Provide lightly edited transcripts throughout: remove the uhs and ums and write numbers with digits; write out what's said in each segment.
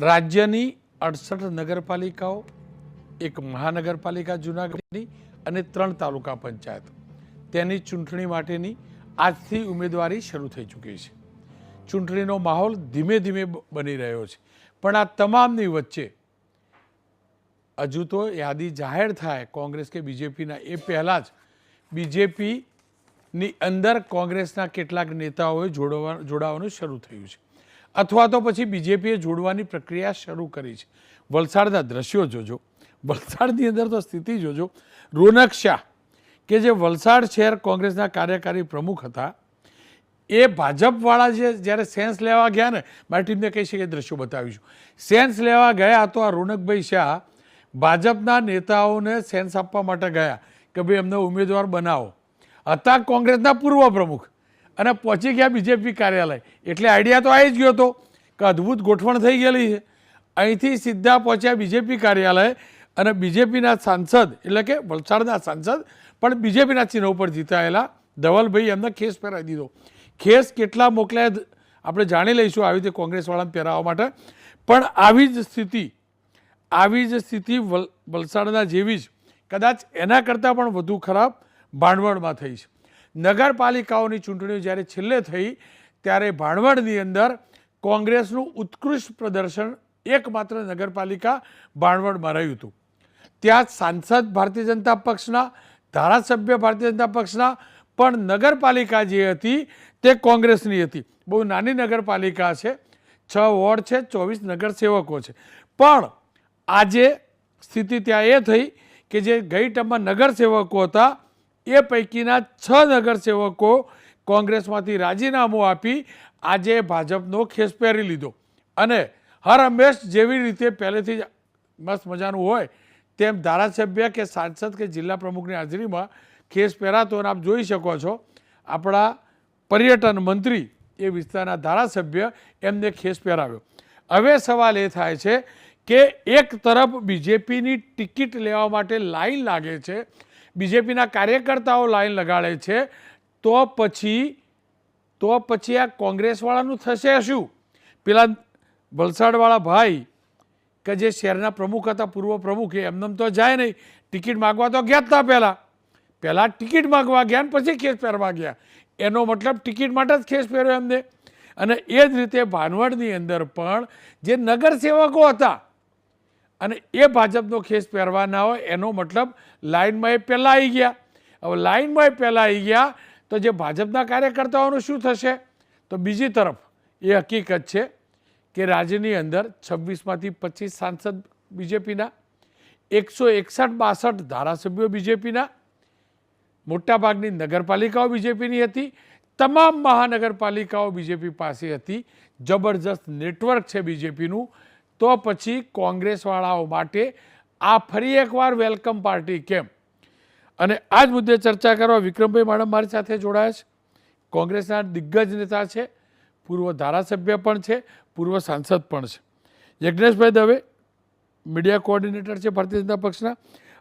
રાજ્યની 68 નગરપાલિકાઓ, એક મહાનગરપાલિકા જૂનાગઢની અને 3 તાલુકા પંચાયત તેની ચૂંટણી માટેની આજથી ઉમેદવારી શરૂ થઈ ચૂકી છે. ચૂંટણીનો માહોલ ધીમે ધીમે બની રહ્યો છે, પણ આ તમામની વચ્ચે હજુ તો યાદી જાહેર થાય કોંગ્રેસ કે બીજેપીના એ પહેલાં જ બીજેપીની અંદર કોંગ્રેસના કેટલાક નેતાઓએ જોડાવાનું શરૂ થયું છે, અથવા તો પછી બીજેપીએ જોડવાની પ્રક્રિયા શરૂ કરી છે. વલસાડના દ્રશ્યો જોજો, વલસાડની અંદર તો સ્થિતિ જોજો. રોનક શાહ કે જે વલસાડ શહેર કોંગ્રેસના કાર્યકારી પ્રમુખ હતા, એ ભાજપવાળા જ્યારે સેન્સ લેવા ગયા ને, મારી ટીમને કહી છે કે દ્રશ્યો બતાવીશું. સેન્સ લેવા ગયા તો આ રોનકભાઈ શાહ ભાજપના નેતાઓને સેન્સ આપવા માટે ગયા કે ભાઈ એમને ઉમેદવાર બનાવો. હતા કોંગ્રેસના પૂર્વ પ્રમુખ અને પહોંચી ગયા બીજેપી કાર્યાલય, એટલે આઈડિયા તો આવી જ ગયો હતો કે અદ્ભુત ગોઠવણ થઈ ગયેલી છે. અહીંથી સીધા પહોંચ્યા બીજેપી કાર્યાલય અને બીજેપીના સાંસદ એટલે કે વલસાડના સાંસદ પણ બીજેપીના ચિહ્ન ઉપર જીતાયેલા ધવલભાઈ એમને ખેસ પહેરાવી દીધો. ખેસ કેટલા મોકલ્યા આપણે જાણી લઈશું આવી રીતે કોંગ્રેસવાળાને પહેરાવવા માટે. પણ આવી જ સ્થિતિ વલસાડના જેવી જ કદાચ એના કરતાં પણ વધુ ખરાબ ભાણવડમાં થઈ છે. નગરપાલિકાઓની ચૂંટણીઓ જ્યારે છેલ્લે થઈ ત્યારે ભાણવડની અંદર કોંગ્રેસનું ઉત્કૃષ્ટ પ્રદર્શન એકમાત્ર નગરપાલિકા ભાણવડમાં રહ્યું હતું. ત્યાં સાંસદ ભારતીય જનતા પક્ષના, ધારાસભ્ય ભારતીય જનતા પક્ષના, પણ નગરપાલિકા જે હતી તે કોંગ્રેસની હતી. બહુ નાની નગરપાલિકા છે, 6 વોર્ડ છે, 24 નગરસેવકો છે. પણ આજે સ્થિતિ ત્યાં એ થઈ કે જે ગઈ ટર્મમાં નગરસેવકો હતા એ પૈકીના 6 નગરસેવકો કોંગ્રેસમાંથી રાજીનામું આપી આજે ભાજપનો ખેસ પહેરી લીધો અને હર હંમેશ જેવી રીતે પહેલેથી જ મસ્ત મજાનું હોય તેમ ધારાસભ્ય કે સાંસદ કે જિલ્લા પ્રમુખની હાજરીમાં ખેસ પહેરાતો. અને આપ જોઈ શકો છો આપણા પર્યટન મંત્રી એ વિસ્તારના ધારાસભ્ય એમને ખેસ પહેરાવ્યો. હવે સવાલ એ થાય છે કે એક તરફ બીજેપીની ટિકિટ લેવા માટે લાઈન લાગે છે, બીજેપીના કાર્યકર્તાઓ લાઈન લગાડે છે, તો પછી આ કોંગ્રેસવાળાનું થશે શું? પેલા વલસાડવાળા ભાઈ કે જે શહેરના પ્રમુખ હતા, પૂર્વ પ્રમુખ, એમને તો જાય નહીં. ટિકિટ માગવા તો ગયા જ હતા, પહેલાં ટિકિટ માગવા ગયા ને પછી ખેસ પહેરવા ગયા. એનો મતલબ ટિકિટ માટે જ ખેસ પહેર્યો એમને. અને એ જ રીતે ભાનવડની અંદર પણ જે નગરસેવકો હતા અને એ ભાજપનો ખેસ પહેરવા ના હોય એનો મતલબ લાઇનમાં એ પહેલાં આવી ગયા. હવે લાઇનમાં એ પહેલાં આવી ગયા તો જે ભાજપના કાર્યકર્તાઓનું શું થશે? તો બીજી તરફ એ હકીકત છે કે રાજ્યની અંદર 26માંથી 25 સાંસદ બીજેપીના, 161-62 ધારાસભ્યો બીજેપીના, મોટાભાગની નગરપાલિકાઓ બીજેપીની હતી, તમામ મહાનગરપાલિકાઓ બીજેપી પાસે હતી. જબરજસ્ત નેટવર્ક છે બીજેપીનું. તો પછી કોંગ્રેસવાળાઓ માટે આ ફરી એકવાર વેલકમ પાર્ટી કેમ? અને આ જ મુદ્દે ચર્ચા કરવા વિક્રમભાઈ મેડમ મારી સાથે જોડાયા છે. કોંગ્રેસના દિગ્ગજ નેતા છે, પૂર્વ ધારાસભ્ય પણ છે, પૂર્વ સાંસદ પણ છે. યજ્ઞેશભાઈ દવે મીડિયા કોઓર્ડિનેટર છે ભારતીય જનતા પક્ષના,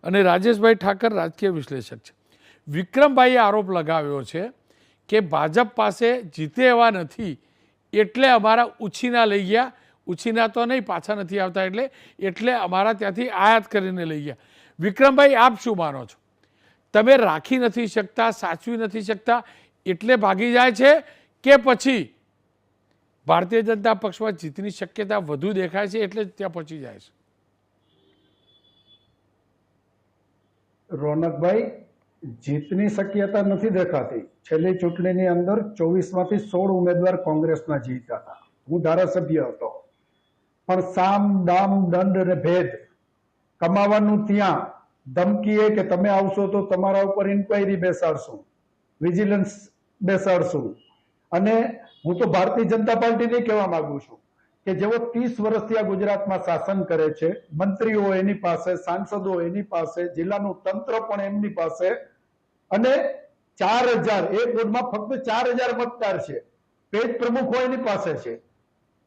અને રાજેશભાઈ ઠાકર રાજકીય વિશ્લેષક છે. વિક્રમભાઈએ આરોપ લગાવ્યો છે કે ભાજપ પાસે જીતે એવા નથી એટલે અમારા ઉછીના લઈ ગયા. ઉછીના તો નહીં, પાછા નથી આવતા એટલે અમારા ત્યાંથી આયાત કરીને લઈ ગયા. વિક્રમભાઈ, આપ શું માનો છો? તમે રાખી નથી શકતા, સાચવી નથી શકતા એટલે ભાગી જાય છે કે પછી ભારતીય જનતા પક્ષમાં જીતની શક્યતા વધુ દેખાય છે એટલે ત્યાં પહોંચી જાય છે? રોનકભાઈ, જીતની શક્યતા નથી દેખાતી. છેલ્લી ચૂંટણીની અંદર 24માંથી 16 ઉમેદવાર કોંગ્રેસના જીત્યા હતા. હું ધારાસભ્ય હતો. પણ સામ, દામ, દંડ અને ભેદ કમાવાનું ત્યાં ધમકી એ કે તમે આવશો તો તમારા ઉપર ઇન્ક્વાયરી બેસાડશું, વિજિલન્સ બેસાડશું. અને હું તો ભારતીય જનતા પાર્ટીને કહેવા માંગુ છું કે જેઓ 30 વર્ષથી આ ગુજરાતમાં શાસન કરે છે, મંત્રીઓ એની પાસે, સાંસદો એની પાસે, જિલ્લાનું તંત્ર પણ એમની પાસે, અને 4000 એક વોર્ડમાં ફક્ત 4000 મતદાર છે, પેજ પ્રમુખો એની પાસે છે.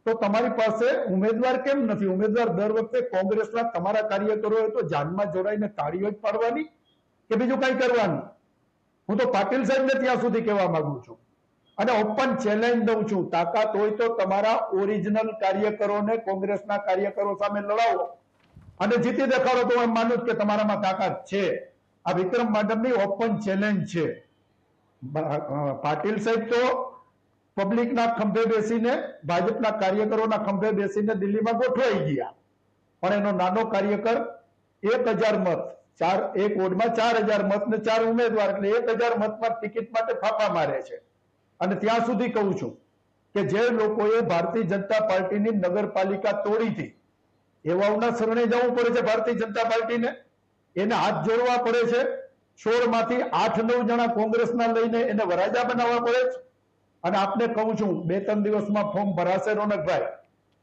તો તમારી પાસે ઉમેદવાર કેમ નથી? ઉમેદવાર દર વખતે કોંગ્રેસના તમારા કાર્યકરોએ તો જાનમાં જોડાઈને તાળીઓ જ પાડવાની કે બીજું કઈ કરવાનું? હું તો પાટીલ સાહેબને ત્યાં સુધી કહેવા માંગુ છું અને ઓપન ચેલેન્જ દઉં છું, તાકાત હોય તો તમારા ઓરિજિનલ કાર્યકરોને કોંગ્રેસના કાર્યકરો સામે લડાવો અને જીતી દેખાડો, તો હું એમ માનું છું કે તમારામાં તાકાત છે. આ વિક્રમ માડમની ઓપન ચેલેન્જ છે. પાટીલ સાહેબ તો પબ્લિકના ખંભે બેસીને, ભાજપના કાર્યકરોના ખંભે બેસીને દિલ્હીમાં ગોઠવાઈ ગયા, પણ એનો નાનો કાર્યકર 1000 મત, એક વોર્ડમાં 4000 મત ને 4 ઉમેદવાર, એટલે 1000 મતમાં ટિકિટ માટે ફાફા મારે છે. અને ત્યાં સુધી કહું છું કે જે લોકોએ ભારતીય જનતા પાર્ટીની નગરપાલિકા તોડી હતી, એવાઓના શરણે જવું પડે છે ભારતીય જનતા પાર્ટીને, એને હાથ જોડવા પડે છે. 16 માંથી 8-9 જણા કોંગ્રેસના લઈને એને વરાજા બનાવવા પડે છે. અને આપને કહું છું, 2-3 દિવસમાં ફોર્મ ભરાશે રોનકભાઈ.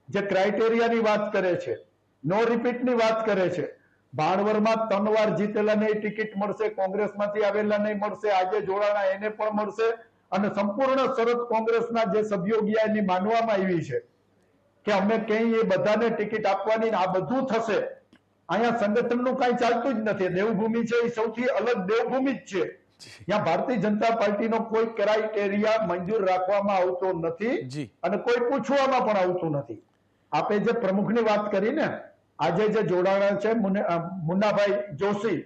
જે ક્રાઇટેરિયાની વાત કરે છે, નો રિપીટની વાત કરે છે, ભાણવરમાં 3 વાર જીતેલાને ટિકિટ મળશે, કોંગ્રેસમાંથી આવેલાને મળશે, આજે જોડાણા એને પણ મળશે. અને સંપૂર્ણ શરત કોંગ્રેસના જે સભ્યો ગયા એની માનવામાં આવી છે કે અમે ક્યાંય એ બધાને ટિકિટ આપવાની, આ બધું થશે. અહીંયા સંગઠનનું કાંઈ ચાલતું જ નથી. દેવભૂમિ છે એ સૌથી અલગ દેવભૂમિ જ છે. ત્યાં ભારતીય જનતા પાર્ટીનો કોઈ ક્રાઇટેરિયા મંજૂર રાખવામાં આવતો નથી અને કોઈ પૂછવામાં પણ આવતું નથી. આપે જે પ્રમુખની વાત કરી ને, આજે જે જોડાણા છે મુન્નાભાઈ જોશી,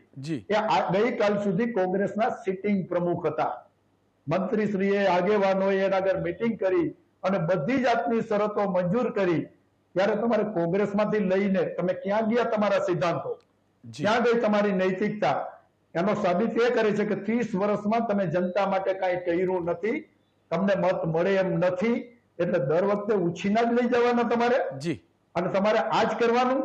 એ ગઈકાલ સુધી કોંગ્રેસના સિટિંગ પ્રમુખ હતા. મંત્રીશ્રીએ, આગેવાનોએ એના આગળ મીટિંગ કરી અને બધી જાતની શરતો મંજૂર કરી. ત્યારે તમારે કોંગ્રેસમાંથી લઈને તમે ક્યાં ગયા તમારા સિદ્ધાંતો, ક્યાં ગઈ તમારી નૈતિકતા? એનો સાબિત એ કરે છે કે 30 વર્ષમાં તમે જનતા માટે કાંઈ કર્યું નથી, તમને મત મળે એમ નથી, એટલે દર વખતે ઉછીના જ લઈ જવાના તમારે. અને તમારે આ જ કરવાનું.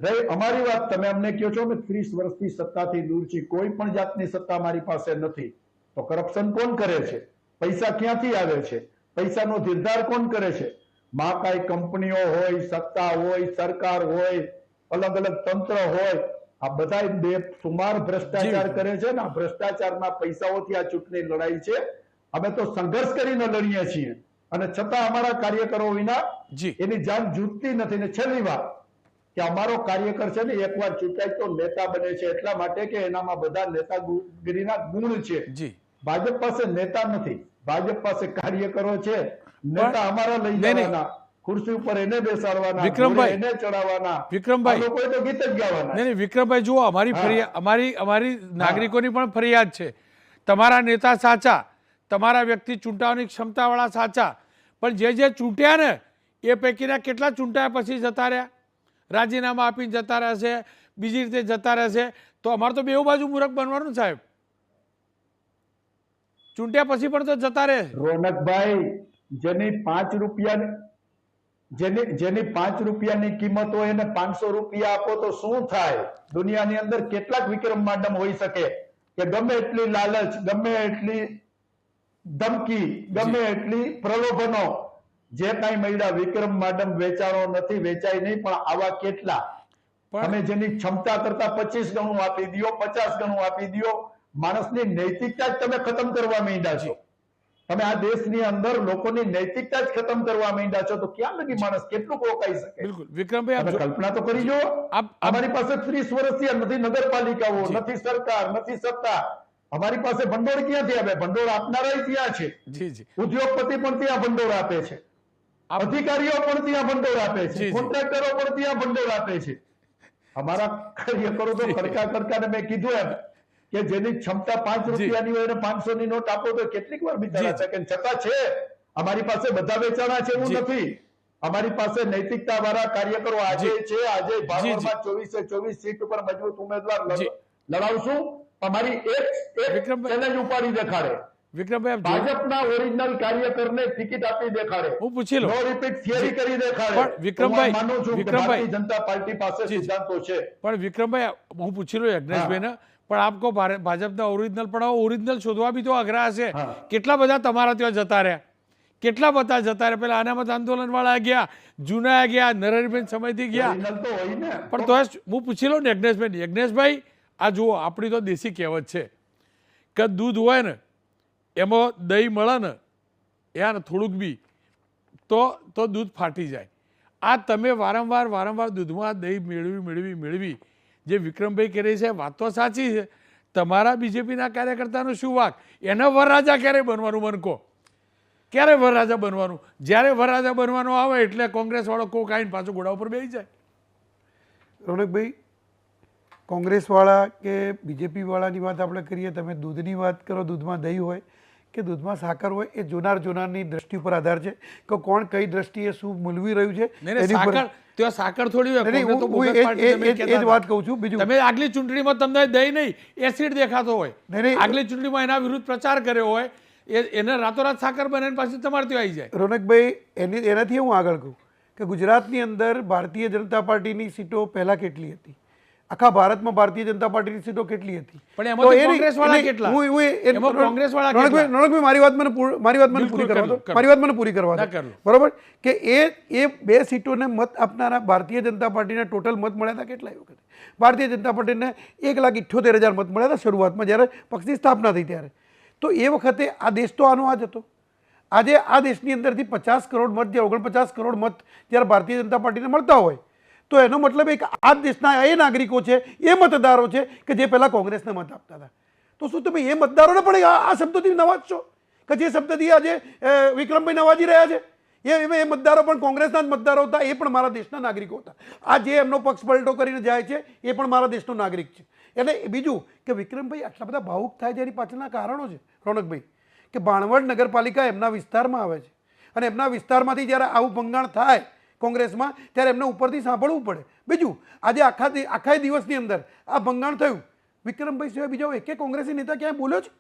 રહી અમારી વાત, તમે અમને કહો છો કે 30 વર્ષથી સત્તાથી દૂર છે, કોઈ પણ જાતની સત્તા મારી પાસે નથી. તો કરપ્શન કોણ કરે છે? પૈસા ક્યાંથી આવે છે? પૈસાનો નિર્ધાર કોણ કરે છે? મહાકાય કંપનીઓ હોય, સત્તા હોય, સરકાર હોય, અલગ અલગ તંત્ર હોય, આ બધા બેસુમાર ભ્રષ્ટાચાર કરે છે ને. આ ભ્રષ્ટાચારના પૈસાઓથી આ ચૂંટણી લડાઈ છે. અમે તો સંઘર્ષ કરીને લડીએ છીએ અને છતાં અમારા કાર્યકરો વિના એની જાન જૂટતી નથી. ને છેલ્લી વાત કે અમારો કાર્યકર છે ને એકવાર ચૂંટાય તો નેતા બને છે, એટલા માટે કે એનામાં બધા નેતાગીરીના ગુણ છે. ભાજપ પાસે નેતા નથી, ભાજપ પાસે કાર્યકરો છે. નેતા અમારા લઈ જવાના, ખુરશી ઉપર એને બેસાડવાના, વિક્રમભાઈ એને ચડાવવાના, વિક્રમભાઈ લોકોએ તો ગીત જ ગાવાના. નહીં વિક્રમભાઈ, જુઓ, અમારી નાગરિકોની પણ ફરિયાદ છે. તમારા નેતા સાચા, તમારા વ્યક્તિ ચૂંટાવાની ક્ષમતાવાળા સાચા, પણ જે ચૂંટ્યા ને એ પૈકીના કેટલા ચૂંટાયા પછી જતા રહ્યા, રાજીનામા આપીને જતા રહેશે, બીજી રીતે જતા રહેશે. તો અમારે તો બેઉ બાજુ મૂરખ બનવાનું સાહેબ. ચૂંટ્યા પછી પણ તો જતા રહે. રોનકભાઈ, જેની 5 રૂપિયા, જેની 5 રૂપિયાની કિંમત હોય એને 500 રૂપિયા આપો તો શું થાય? દુનિયાની અંદર કેટલાક વિક્રમ માડમ હોઈ શકે કે ગમે એટલી લાલચ, ગમે એટલી ધમકી, ગમે એટલી પ્રલોભનો, જે કાંઈ મળ્યા, વિક્રમ માડમ વેચાણો નથી, વેચાય નહીં. પણ આવા કેટલા? તમે જેની ક્ષમતા કરતા 25 ગણું આપી દો, 50 ગણું આપી દો, માણસની નૈતિકતા જ તમે ખતમ કરવા માંડ્યા છો. તમે આ દેશની અંદર લોકોની નૈતિકતા જ ખતમ કરવા માંડ્યા છો, તો ક્યાં લગી માણસ કેટલું રોકાઈ શકે? બિલકુલ વિક્રમભાઈ, કલ્પના તો કરી જો. અમારી પાસે 30 વર્ષથી નથી નગરપાલિકાઓ, નથી સરકાર, નથી સત્તા. અમારી પાસે ભંડોળ ક્યાંથી આવે? ભંડોળ આપનારા ત્યાં છે. ઉદ્યોગપતિ પણ ત્યાં ભંડોળ આપે છે, અધિકારીઓ પણ ત્યાં ભંડોળ આપે છે, કોન્ટ્રાક્ટરો પણ ત્યાં ભંડોળ આપે છે. અમારા કાર્યકરો તો કડકા મેં કીધું એમ કે જેની ક્ષમતા 5 રૂપિયાની હોય અને 500 ની નોટ આપો તો કેટલીક વાર બિચારા શકે. છતાં છે અમારી પાસે બધા વેચાણા છે એવું નથી. અમારી પાસે નૈતિકતા વાળા કાર્યકરો આજે છે. આજે ભાવનગરમાં 24 સીટ ઉપર મજબૂત ઉમેદવાર લડાવશું. અમારી એક ચેલેન્જ ઉપાડી દેખાડે. વિક્રમભાઈ, ભાજપના ઓરિજિનલ કાર્યકરને ટિકિટ આપી દેખાડે, હું પૂછી લઉં, નો રિપીટ થિયરી કરી દેખાડે. પણ વિક્રમભાઈ, માનું છું કે ભારતીય જનતા પાર્ટી પાસે સિદ્ધાંતો છે. પણ વિક્રમભાઈ, હું પૂછી લઉં યજ્ઞેશભાઈને, પણ આપ કહો ભાજપના ઓરિજિનલ, પણ ઓરિજિનલ શોધવા બી તો અઘરા હશે. કેટલા બધા તમારા ત્યાં જતા રહ્યા, કેટલા બધા જતા રહ્યા. પેલા અનામત આંદોલન વાળા ગયા, જૂના ગયા, નરેન્દ્રભાઈ સમયથી ગયા, પણ તો હું પૂછી લઉં ને યજ્ઞેશભાઈ, આ જુઓ, આપણી તો દેશી કહેવત છે કે દૂધ હોય ને એમાં દહીં મળે ને યાર થોડુંક બી તો દૂધ ફાટી જાય. આ તમે વારંવાર દૂધમાં દહીં મેળવી જે વિક્રમભાઈ કહે છે વાત તો સાચી છે. તમારા બીજેપીના કાર્યકર્તાનો શું વાક? એના વરરાજા ક્યારે બનવાનું મન કહો? ક્યારે વરરાજા બનવાનું? જ્યારે વરરાજા બનવાનું આવે એટલે કોંગ્રેસવાળો કોક આવીને પાછો ઘોડા ઉપર બેસી જાય. રોનકભાઈ, કોંગ્રેસવાળા કે બીજેપીવાળાની વાત આપણે કરીએ, તમે દૂધની વાત કરો, દૂધમાં દહીં હોય કે દૂધમાં સાકર હોય, એ જોનારની દ્રષ્ટિ ઉપર આધાર છે કે કોણ કઈ દ્રષ્ટિએ શું મૂલવી રહ્યું છે. નહીં, સાકર ત્યાં સાકર થોડી હોય. કોંગ્રેસ તો બોગસ પાર્ટી તમે કહેતા એ જ હતા. વાત કહું છું. બીજું, તમે આગલી ચૂંટણીમાં તમને દહીં નહીં એસિડ દેખાતો હોય, આગલી ચૂંટણીમાં એના વિરુદ્ધ પ્રચાર કર્યો હોય, એને રાતોરાત સાકર બને પાછી તમારે ત્યાં આવી જાય. રોનકભાઈ, એનાથી હું આગળ કહું કે ગુજરાતની અંદર ભારતીય જનતા પાર્ટીની સીટો પહેલા કેટલી હતી, આખા ભારતમાં ભારતીય જનતા પાર્ટીની સીટો કેટલી હતી, પણ એમાં કોંગ્રેસવાળા કેટલા? એમાં કોંગ્રેસવાળા કેટલા? રોનકભાઈ, મારી વાત મને પૂરી કરવા દો. બરોબર કે એ બે સીટોને મત આપનારા ભારતીય જનતા પાર્ટીને ટોટલ મત મળ્યા હતા કેટલા? એ વખતે ભારતીય જનતા પાર્ટીને 1,78,000 મત મળ્યા હતા શરૂઆતમાં, જ્યારે પક્ષની સ્થાપના થઈ ત્યારે. તો એ વખતે આ દેશ તો આનો આ જ હતો. આજે આ દેશની અંદરથી 50 કરોડ મત, જે 49 કરોડ મત જ્યારે ભારતીય જનતા પાર્ટીને મળતા હોય, તો એનો મતલબ એક આ દેશના એ નાગરિકો છે, એ મતદારો છે કે જે પહેલાં કોંગ્રેસને મત આપતા હતા. તો શું તમે એ મતદારોને પણ આ શબ્દોથી નવાજશો કે જે શબ્દથી આજે વિક્રમભાઈ નવાજી રહ્યા છે? એ મતદારો પણ કોંગ્રેસના જ મતદારો હતા, એ પણ મારા દેશના નાગરિકો હતા. આ જે એમનો પક્ષ પલટો કરીને જાય છે એ પણ મારા દેશનો નાગરિક છે. એટલે બીજું કે વિક્રમભાઈ આટલા બધા ભાવુક થાય છે, એની પાછળના કારણો છે રોનકભાઈ, કે ભાણવડ નગરપાલિકા એમના વિસ્તારમાં આવે છે અને એમના વિસ્તારમાંથી જ્યારે આવું ભંગાણ થાય કોંગ્રેસમાં, ત્યારે એમને ઉપરથી સાંભળવું પડે. બીજું, આજે આખા દિવસની અંદર આ ભંગાણ થયું, વિક્રમભાઈ સિવાય બીજો એકે કોંગ્રેસી નેતા ક્યાંય બોલ્યો છે?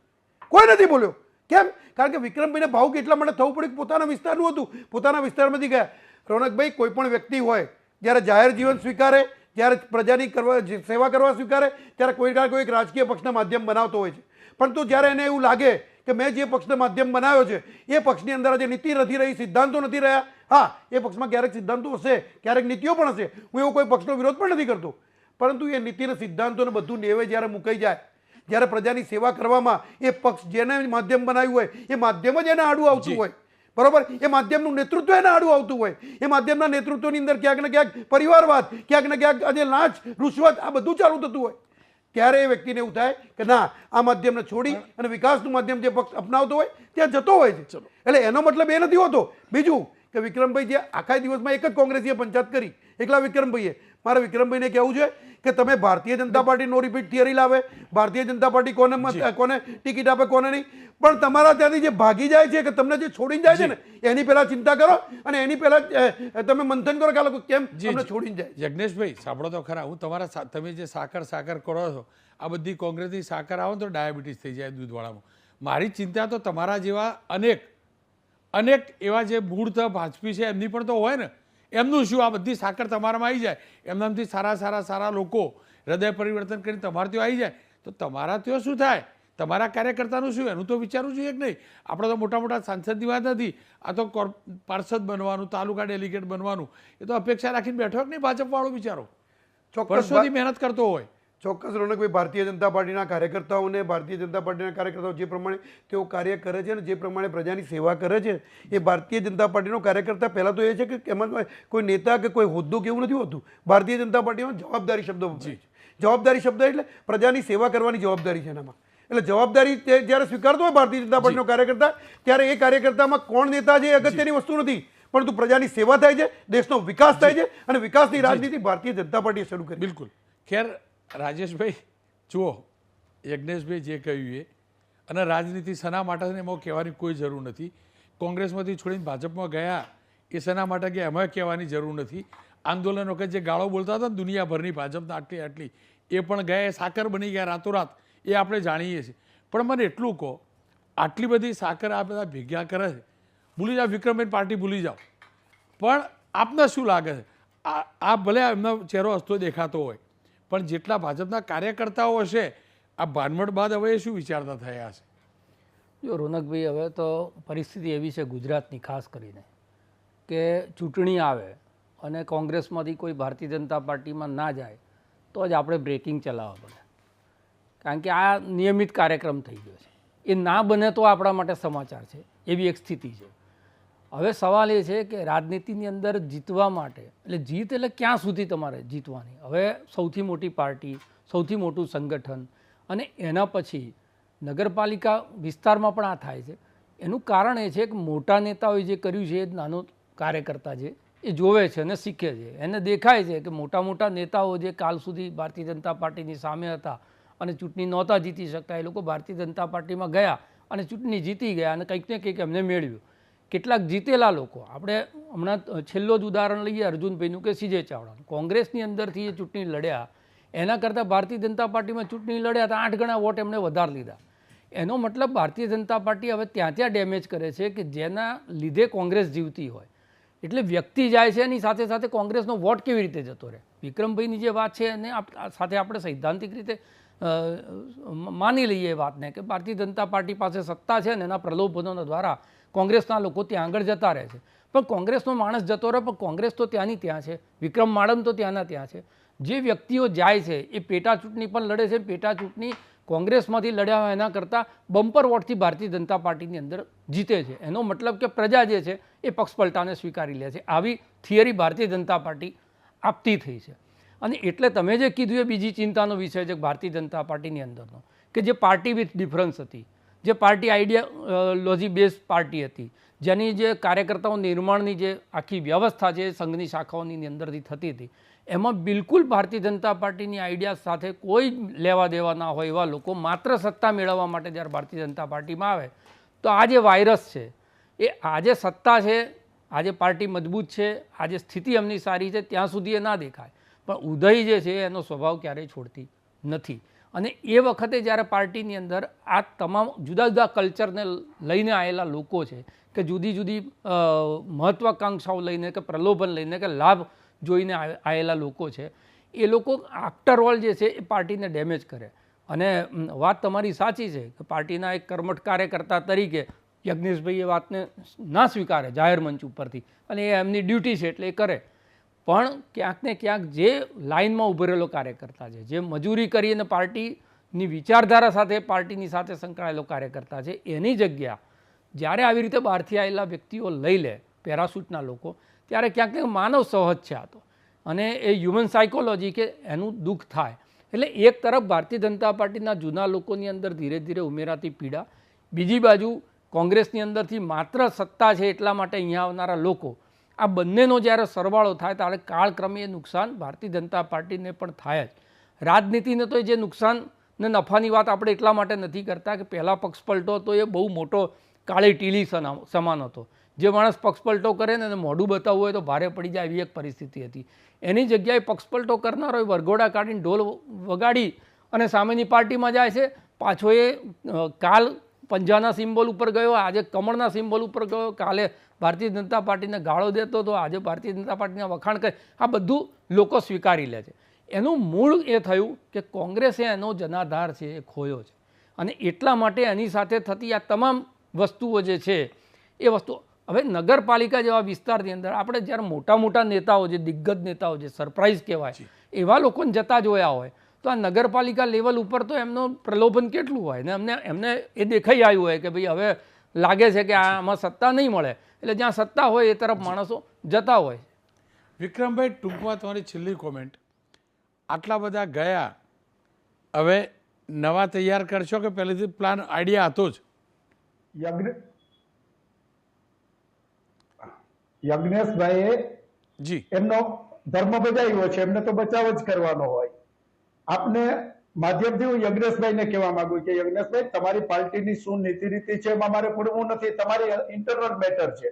કોઈ નથી બોલ્યો. કેમ? કારણ કે વિક્રમભાઈને ભાવુક એટલા માટે થવું પડ્યું કે પોતાના વિસ્તારનું હતું, પોતાના વિસ્તારમાંથી ગયા. રોનકભાઈ, કોઈ પણ વ્યક્તિ હોય જ્યારે જાહેર જીવન સ્વીકારે, જ્યારે પ્રજાની સેવા કરવા સ્વીકારે, ત્યારે કોઈ એક રાજકીય પક્ષના માધ્યમ બનાવતો હોય છે. પરંતુ જ્યારે એને એવું લાગે કે મેં જે પક્ષનો માધ્યમ બનાવ્યો છે એ પક્ષની અંદર આજે નીતિ નથી રહી, સિદ્ધાંતો નથી રહ્યા. હા, એ પક્ષમાં ક્યારેક સિદ્ધાંતો હશે, ક્યારેક નીતિઓ પણ હશે, હું એવો કોઈ પક્ષનો વિરોધ પણ નથી કરતો, પરંતુ એ નીતિ અને સિદ્ધાંતોને બધું નેવે જ્યારે મુકાઈ જાય, જ્યારે પ્રજાની સેવા કરવામાં એ પક્ષ જેને માધ્યમ બનાવ્યું હોય એ માધ્યમ જ એને આડું આવતું હોય, બરોબર, એ માધ્યમનું નેતૃત્વ એને આડું આવતું હોય, એ માધ્યમના નેતૃત્વની અંદર ક્યાંક ને ક્યાંક પરિવારવાદ, ક્યાંક ને ક્યાંક આજે લાંચ, રૂશ્વત, આ બધું ચાલુ થતું હોય, ત્યારે એ વ્યક્તિને એવું થાય કે ના, આ માધ્યમને છોડી અને વિકાસનું માધ્યમ જે પક્ષ અપનાવતો હોય ત્યાં જતો હોય છે. એટલે એનો મતલબ એ નથી હોતો. બીજું કે વિક્રમભાઈ જે આખા દિવસમાં એક જ કોંગ્રેસીએ પંચાયત કરી, એકલા વિક્રમભાઈએ. મારે વિક્રમભાઈને કહેવું છે કે તમે ભારતીય જનતા પાર્ટી નો રિપીટ થિયરી લાવે, ભારતીય જનતા પાર્ટી કોને ટિકિટ આપે કોને નહીં, પણ તમારા ત્યાંથી જે ભાગી જાય છે કે તમને જે છોડીને જાય છે ને, એની પહેલા ચિંતા કરો અને એની પહેલા તમે મંથન કરો કે આ લોકો કેમ તમને છોડીને જાય. યજ્ઞેશભાઈ, સાંભળો તો ખરા, હું તમારા તમે જે સાકર કરો છો, આ બધી કોંગ્રેસની સાકર આવે તો ડાયાબિટીસ થઈ જાય દૂધવાળામાં. મારી ચિંતા તો તમારા જેવા અનેક એવા જે મૂળ ભાજપી છે એમની પણ તો હોય ને. એમનું શું? આ બધી સાકર તમારામાં આવી જાય, એમનાથી સારા લોકો હૃદય પરિવર્તન કરીને તમારે ત્યાં આવી જાય, તો તમારા ત્યાં શું થાય? તમારા કાર્યકર્તાનું શું? એનું તો વિચારવું જોઈએ કે નહીં? આપણે તો મોટા સાંસદની વાત નથી, આ તો પાર્ષદ બનવાનું, તાલુકા ડેલિગેટ બનવાનું, એ તો અપેક્ષા રાખીને બેઠો કે નહીં ભાજપવાળો બિચારો? વર્ષોથી મહેનત કરતો હોય. ચોક્કસ રોનકભાઈ, ભારતીય જનતા પાર્ટીના કાર્યકર્તાઓને, ભારતીય જનતા પાર્ટીના કાર્યકર્તાઓ જે પ્રમાણે તેઓ કાર્ય કરે છે ને જે પ્રમાણે પ્રજાની સેવા કરે છે, એ ભારતીય જનતા પાર્ટીનો કાર્યકર્તા પહેલાં તો એ છે કે એમાં કોઈ નેતા કે કોઈ હોદ્દો કે એવું નથી હોતું. ભારતીય જનતા પાર્ટીમાં જવાબદારી શબ્દ વપરાય છે. જવાબદારી શબ્દ એટલે પ્રજાની સેવા કરવાની જવાબદારી છે એનામાં. એટલે જવાબદારી જ્યારે સ્વીકારતો હોય ભારતીય જનતા પાર્ટીનો કાર્યકર્તા, ત્યારે એ કાર્યકર્તામાં કોણ નેતા છે એ અગત્યની વસ્તુ નથી, પરંતુ પ્રજાની સેવા થાય છે, દેશનો વિકાસ થાય છે અને વિકાસની રાજનીતિ ભારતીય જનતા પાર્ટીએ શરૂ કરી. બિલકુલ. ખેર રાજેશભાઈ, જુઓ, યજ્ઞેશભાઈ જે કહ્યું એ, અને રાજનીતિ શેના માટે એમાં કહેવાની કોઈ જરૂર નથી. કોંગ્રેસમાંથી છોડીને ભાજપમાં ગયા એ શેના માટે કે એમાં કહેવાની જરૂર નથી. આંદોલન વખત જે ગાળો બોલતા હતા ને દુનિયાભરની ભાજપના આટલી એ પણ ગયા, એ સાકર બની ગયા રાતોરાત, એ આપણે જાણીએ છીએ. પણ મને એટલું કહો, આટલી બધી સાકર આ બધા ભેગા કરે છે, ભૂલી જાઓ વિક્રમભાઈ પાર્ટી ભૂલી જાઓ, પણ આપને શું લાગે છે? આ ભલે એમનો ચહેરો હસતો દેખાતો હોય, પણ જેટલા ભાજપના કાર્યકર્તાઓ હશે આ ભાનવડ બાદ હવે શું વિચારતા થયા હશે? જો રોનકભાઈ, હવે તો પરિસ્થિતિ એવી છે ગુજરાતની ખાસ કરીને કે ચૂંટણી આવે અને કોંગ્રેસમાંથી કોઈ ભારતીય જનતા પાર્ટીમાં ના જાય તો જ આપણે બ્રેકિંગ ચલાવવા પડે, કારણ કે આ નિયમિત કાર્યક્રમ થઈ ગયો છે. એ ના બને તો આપણા માટે સમાચાર છે, એવી એક સ્થિતિ છે. હવે સવાલ એ છે કે રાજનીતિની અંદર જીતવા માટે, એટલે જીત એટલે ક્યાં સુધી તમારે જીતવાની? હવે સૌથી મોટી પાર્ટી, સૌથી મોટું સંગઠન, અને એના પછી નગરપાલિકા વિસ્તારમાં પણ આ થાય છે એનું કારણ એ છે કે મોટા નેતાઓએ જે કર્યું છે એ નાનો કાર્યકર્તા છે એ જોવે છે અને શીખે છે. એને દેખાય છે કે મોટા મોટા નેતાઓ જે કાલ સુધી ભારતીય જનતા પાર્ટીની સામે હતા અને ચૂંટણી નહોતા જીતી શકતા, એ લોકો ભારતીય જનતા પાર્ટીમાં ગયા અને ચૂંટણી જીતી ગયા અને કંઈક ને કંઈક એમને મેળવ્યું. કેટલાક જીતેલા લોકો, આપણે હમણાં છેલ્લો જ ઉદાહરણ લઈએ અર્જુનભાઈનું કે સીજે ચાવડાનું, કોંગ્રેસની અંદરથી એ ચૂંટણી લડ્યા, એના કરતાં ભારતીય જનતા પાર્ટીમાં ચૂંટણી લડ્યા તો 8 ગણા વોટ એમણે વધારે લીધા. એનો મતલબ ભારતીય જનતા પાર્ટી હવે ત્યાં ડેમેજ કરે છે કે જેના લીધે કોંગ્રેસ જીવતી હોય. એટલે વ્યક્તિ જાય છે એની સાથે સાથે કોંગ્રેસનો વોટ કેવી રીતે જતો રહે. વિક્રમભાઈની જે વાત છે એને સાથે આપણે સૈદ્ધાંતિક રીતે માની લઈએ એ વાતને કે ભારતીય જનતા પાર્ટી પાસે સત્તા છે ને એના પ્રલોભનો દ્વારા કોંગ્રેસના લોકો ત્યાં આગળ જતા રહે છે. પણ કોંગ્રેસનો માણસ જતો રહે, પણ કોંગ્રેસ તો ત્યાંની ત્યાં છે, વિક્રમ માડમ તો ત્યાંના ત્યાં છે. જે વ્યક્તિઓ જાય છે એ પેટા ચૂંટણી પણ લડે છે. પેટા ચૂંટણી કોંગ્રેસમાંથી લડ્યા હોય એના કરતાં બમ્પર વોટથી ભારતીય જનતા પાર્ટીની અંદર જીતે છે. એનો મતલબ કે પ્રજા જે છે એ પક્ષપલટાને સ્વીકારી લે છે. આવી થિયરી ભારતીય જનતા પાર્ટી આપતી થઈ છે. અને એટલે તમે જે કીધું એ બીજી ચિંતાનો વિષય છે ભારતીય જનતા પાર્ટીની અંદરનો, કે જે પાર્ટી વિથ ડિફરન્સ હતી, જે પાર્ટી આઈડિયોલોજી બેઝ પાર્ટી હતી, જેની જે કાર્યકર્તાઓ નિર્માણની જે આખી વ્યવસ્થા છે સંઘની શાખાઓની અંદરથી થતી હતી, એમાં બિલકુલ ભારતીય જનતા પાર્ટીની આઈડિયા સાથે કોઈ લેવા દેવા ના હોય એવા લોકો માત્ર સત્તા મેળવવા માટે જ્યારે ભારતીય જનતા પાર્ટીમાં આવે તો આ જે વાયરસ છે એ આજે સત્તા છે, આજે પાર્ટી મજબૂત છે, આજે સ્થિતિ એમની સારી છે ત્યાં સુધી એ ના દેખાય, પણ ઉદય જે છે એનો સ્વભાવ ક્યારેય છોડતી નથી. અને એ વખતે જ્યારે પાર્ટીની અંદર આ તમામ જુદા જુદા કલ્ચરને લઈને આવેલા લોકો છે કે જુદી જુદી મહત્વાકાંક્ષાઓ લઈને કે પ્રલોભન લઈને કે લાભ જોઈને આવેલા લોકો છે, એ લોકો આફ્ટર ઓલ જે છે એ પાર્ટીને ડેમેજ કરે. અને વાત તમારી સાચી છે કે પાર્ટીના એક કર્મઠ કાર્યકર્તા તરીકે યજ્ઞેશભાઈ એ વાતને ના સ્વીકારે જાહેર મંચ ઉપરથી, અને એ એમની ડ્યુટી છે એટલે એ કરે. પણ ક્યાંક ને ક્યાંક જે લાઇનમાં ઉભરેલો કાર્યકર્તા છે, જે મજૂરી કરીને પાર્ટીની વિચારધારા સાથે પાર્ટીની સાથે સંકળાયેલો કાર્યકર્તા છે, એની જગ્યા જ્યારે આવી રીતે બહારથી આવેલા વ્યક્તિઓ લઈ લે પેરાશૂટના લોકો, ત્યારે ક્યાંક ને માનવ સહજ છે આ તો, અને એ હ્યુમન સાયકોલોજી કે એનું દુઃખ થાય. એટલે એક તરફ ભારતીય જનતા પાર્ટીના જૂના લોકોની અંદર ધીરે ધીરે ઉમેરાતી પીડા, બીજી બાજુ કોંગ્રેસની અંદરથી માત્ર સત્તા છે એટલા માટે અહીંયા આવનારા લોકો, આ બંનેનો જ્યારે સરવાળો થાય ત્યારે કાળક્રમે એ નુકસાન ભારતીય જનતા પાર્ટીને પણ થાય જ. રાજનીતિને તો જે નુકસાન ને નફાની વાત આપણે એટલા માટે નથી કરતા કે પહેલાં પક્ષપલટો તો એ બહુ મોટો કાળી ટીલી સમાન હતો. જે માણસ પક્ષપલટો કરે ને એને મોઢું બતાવવું હોય તો ભારે પડી જાય એવી એક પરિસ્થિતિ હતી. એની જગ્યાએ પક્ષપલટો કરનારો વરઘોડા કાઢીને ઢોલ વગાડી અને સામેની પાર્ટીમાં જાય છે. પાછો એ કાલ પંજાના સિમ્બોલ ઉપર ગયો, આજે કમળના સિમ્બોલ ઉપર ગયો, કાલે ભારતીય જનતા પાર્ટીને ગાળો દેતો હતો, આજે ભારતીય જનતા પાર્ટીના વખાણ કરે. આ બધું લોકો સ્વીકારી લે છે. એનું મૂળ એ થયું કે કોંગ્રેસે એનો જનાધાર છે એ ખોયો છે, અને એટલા માટે એની સાથે થતી આ તમામ વસ્તુઓ જે છે એ વસ્તુ હવે નગરપાલિકા જેવા વિસ્તારની અંદર આપણે જ્યારે મોટા મોટા નેતાઓ જે દિગ્ગજ નેતાઓ જે સરપ્રાઇઝ કહેવાય એવા લોકોને જતા જોયા હોય તો આ નગરપાલિકા લેવલ ઉપર તો એમનો પ્રલોભન કેટલું હોય ને એમને એ દેખાઈ આવ્યું હોય કે ભાઈ હવે લાગે છે કે આમાં સત્તા નહીં મળે, એટલે જ્યાં સત્તા હોય એ તરફ માણસો જતા હોય. વિક્રમભાઈ, ટૂંકમાં તમારી છેલ્લી કોમેન્ટ. આટલા બધા ગયા, હવે નવા તૈયાર કરશો કે પહેલેથી પ્લાન આઈડિયા હતો જ? યજ્ઞેશભાઈએ જી એમનો ધર્મ બજાવ્યો છે, એમને તો બચાવ જ કરવાનો હોય. આપને માધ્યમથી હું યજ્ઞેશભાઈને કહેવા માંગુ કે યજ્ઞેશભાઈ, તમારી પાર્ટીની શું નીતિ રીતિ છે એમાં મારે પડવું નથી, તમારી ઇન્ટરનલ મેટર છે.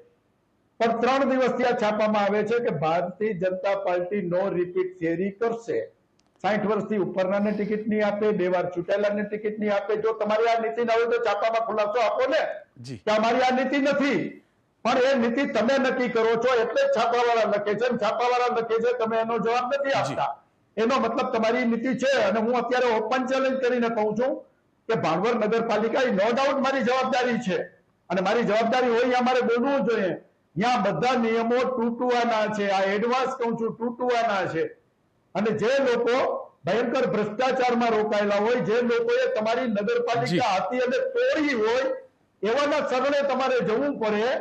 પણ 3 દિવસથી આ છાપવામાં આવે છે કે ભારતીય જનતા પાર્ટી નો રિપીટ થિયરી કરશે. 60 વર્ષથી ઉપરનાને ટિકિટ નહીં આપે, 2 વાર ચૂંટાયેલાને ટિકિટ નહીં આપે. જો તમારી આ નીતિ ના હોય તો છાપામાં ખુલાસો આપો ને કે અમારી આ નીતિ નથી. પણ એ નીતિ તમે નક્કી કરો છો એટલે જ છાપાવાળા લખે છે, છાપાવાળા લખે છે, તમે એનો જવાબ નથી આપતા. એનો મતલબ તમારી નીતિ છે. અને હું અત્યારે ઓપન ચેલેન્જ કરીને કહું છું કે ભાણવડ નગરપાલિકા એ નો ડાઉટ મારી જવાબદારી છે, અને મારી જવાબદારી હોય અમારે બોલવું જોઈએ. ત્યાં બધા નિયમો તૂટવાના છે, આ એડવાન્સ કહું છું, તૂટવાના છે. અને જે લોકો ભયંકર ભ્રષ્ટાચારમાં રોકાયેલા હોય, જે લોકોએ તમારી નગરપાલિકા હતી અને તોડી હોય, એવાના શરણે તમારે જવું પડે.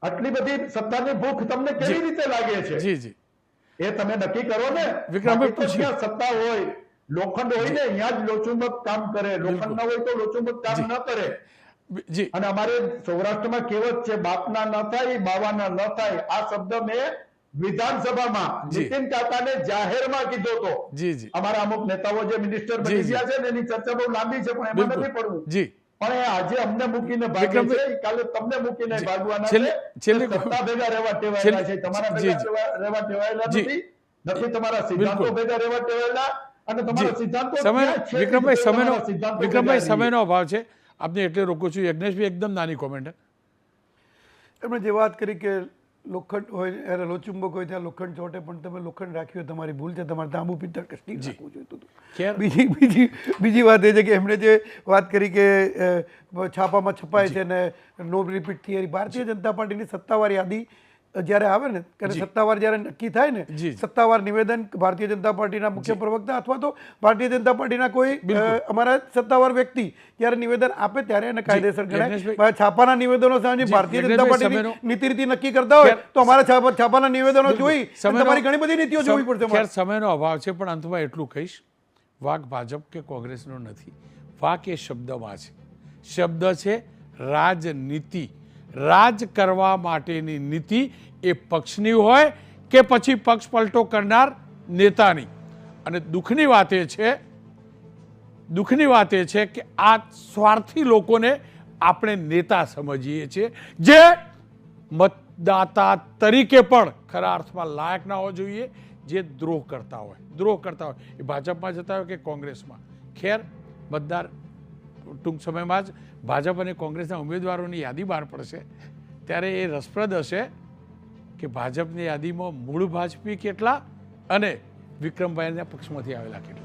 આટલી બધી સત્તાની ભૂખ તમને કેવી રીતે લાગે છે? જી જી, એ તમે નક્કી કરો ને. વિક્રમભાઈ, જ્યાં સત્તા હોય, લોખંડ હોય ને ત્યાં જ લોચુંબક કામ કરે, લોખંડ ના હોય તો લોચુંબક કામ ન કરે. જી અને અમારે સૌરાષ્ટ્રમાં કહેવત છે, બાપના ન થાય બાવાના ન થાય. આ શબ્દ મેં વિધાનસભામાં જી. નીતિન કાકાને જાહેરમાં કીધો હતો. જી જી અમારા અમુક નેતાઓ જે મિનિસ્ટર જી, બની જી. ગયા છે ને એની ચર્ચા બહુ લાંબી છે, પણ એમાં બિલકુલ નથી પડવું. જી પણ એ આજે અમને મૂકીને ભાગે વિક્રમભાઈ, છે, કાલે તમને મૂકીને જી. ભાગવાના છેલ્લે- છે. છેલ્લે- સત્તા ભેગા રહેવા ટેવાયેલા છે, તમારા જી, ભેગા જી. રહેવા ટેવાયેલા જી. નથી તમારા સિદ્ધાંતો બિલકુલ. ભેગા રહેવા ટેવાયેલા, અને તમારા જી સિદ્ધાંતો સમયનો ક્યાં છે? વિક્રમભાઈ તમારા સમયનો સિદ્ધાંતો વિક્રમભાઈ ભેગા રહીએ. સમયનો અભાવ છે, આપને એટલે રોકું છું. યજ્ઞેશભાઈ એકદમ નાની કોમેન્ટ. એમણે જે વાત કરી કે લોખંડ હોય ત્યારે લોચુંબક હોય ત્યાં લોખંડ ચોટે, પણ તમે લોખંડ રાખ્યું તમારી ભૂલ છે, તમારે તાંબુ પિત્તળ કે સ્ટીલ રાખવું જોઈતું હતું. ખેર બીજી વાત એ છે કે એમણે જે વાત કરી કે છાપામાં છપાય છે ને નો રિપીટ થિયરી, ભારતીય જનતા પાર્ટીની સત્તાવાર યાદી જ્યારે આવે ને, ત્યારે સત્તાવાર જ્યારે નક્કી થાય ને, જી. સત્તાવાર નિવેદન ભારતીય જનતા પાર્ટીના મુખ્ય પ્રવક્તા અથવા તો ભારતીય જનતા પાર્ટીના કોઈ અમારા સત્તાવાર વ્યક્તિ જ્યારે નિવેદન આપે ત્યારે એને કાયદેસર ગણાય. યજ્ઞેશભાઈ. છાપાના નિવેદનો સામે ભારતીય જનતા યજ્ઞેશભાઈ, પાર્ટીની નીતિ રીતિ નક્કી કરતા હોય તો અમારા છાપાના નિવેદનો જોઈ તમારી ઘણી બધી નીતિઓ જોવી પડશે. ખેર સમયનો અભાવ છે, પણ અંતમાં એટલું કહીશ, વાક ભાજપ કે કોંગ્રેસનો નથી, વાક એ શબ્દમાં છે. શબ્દ છે રાજનીતિ. રાજ કરવા માટેની નીતિ એ પક્ષની હોય કે પછી પક્ષ પલટો કરનાર નેતાની. અને દુઃખની વાત એ છે કે આ સ્વાર્થી લોકોને આપણે નેતા સમજીએ છીએ, જે મતદાતા તરીકે પણ ખરા અર્થમાં લાયક ના હોવા જોઈએ, જે દ્રોહ કરતા હોય એ ભાજપમાં જતા હોય કે કોંગ્રેસમાં. ખેર મતદાર ટૂંક સમયમાં જ ભાજપ અને કોંગ્રેસના ઉમેદવારોની યાદી બહાર પડશે, ત્યારે એ રસપ્રદ હશે કે ભાજપની યાદીમાં મૂળ ભાજપી કેટલા અને વિક્રમભાઈના પક્ષમાંથી આવેલા કેટલા.